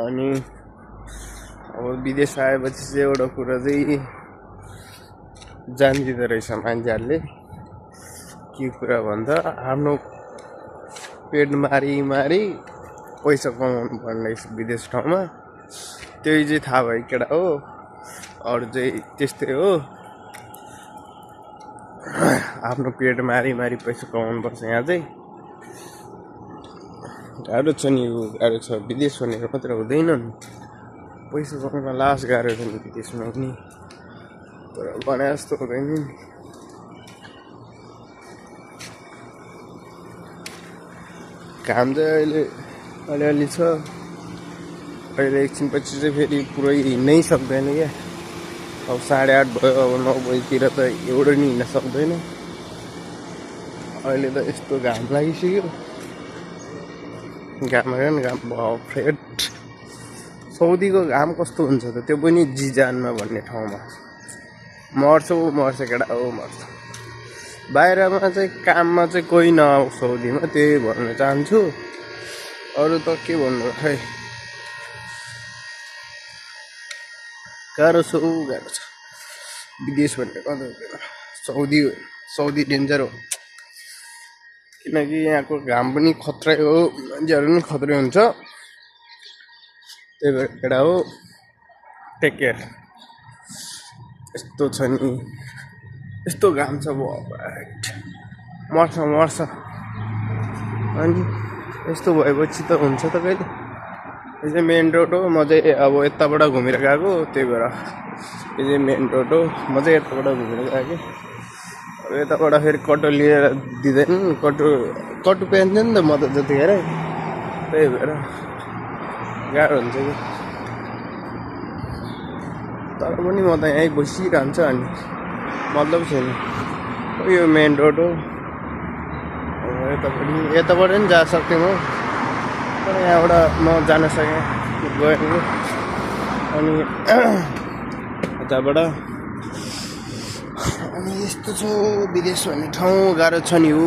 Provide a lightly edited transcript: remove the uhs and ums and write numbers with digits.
अनि अब विदेश आएपछि चाहिँ एउटा कुरा चाहिँ जान्दिँदो रहेछ मान्छेहरूले। के कुरा भन्दा आफ्नो पेट मारी पैसा कमाउनु पर्ने रहेछ विदेश ठाउँमा। त्यही चाहिँ थाहा भयो केटा हो। अरू चाहिँ त्यस्तै हो, आफ्नो पेट मारी पैसा कमाउनु पर्छ। यहाँ चाहिँ गाह्रो छ नि, गाह्रो छ। विदेश भनेर मात्र हुँदैन नि, पैसा कमाउन लास गाह्रो छ नि विदेशमा पनि। तर भने जस्तो हुँदैन नि। काम चाहिँ अहिले अलिअलि छ। अहिले एकछिनपछि चाहिँ फेरि पुरै हिँड्नै सक्दैन क्या। अब 8:30 भयो, अब 9 बजीतिर त एउटा नि हिँड्न सक्दैन। अहिले त यस्तो घाम लागिसक्यो, घाम भयो फ्रेट। साउदीको घाम कस्तो हुन्छ त, त्यो पनि जिजानमा भन्ने ठाउँमा मर्छ केटा हो, मर्छ। बाहिरमा चाहिँ काममा चाहिँ कोही नआऊ साउदीमा, त्यही भन्न चाहन्छु। अरू त के भन्नु खै, गाह्रो छ विदेश भन्ने साउदी डेन्जर हो। किनकि यहाँको घाम पनि खत्रै हो, मान्छेहरू पनि खत्रै हुन्छ। त्यही भएर केटा हो, टेक केयर। यस्तो छ नि, यस्तो घाम छ मर्छ। अनि यस्तो भएपछि त हुन्छ त कहिले। यो चाहिँ मेन रोड हो, म चाहिँ अब यताबाट घुमेर गएको, त्यही भएर यो चाहिँ मेन रोड हो। म चाहिँ यताबाट घुमेर गएको। अब यताबाट फेरि कटो लिएर दिँदैन, कटो पेन्थ्यो नि त म त जतिखेर। त्यही भएर गाह्रो हुन्छ कि। तर पनि म त यहीँ बसिरहन्छ अनि मतलब छैन। यो मेन रोड हो, यताबाट पनि जा सक्थेँ म, तर यहाँबाट म जान सकेँ, गएँ। अनि यताबाट अनि यस्तो छ विदेश भन्ने ठाउँ, गाह्रो छ नि हो।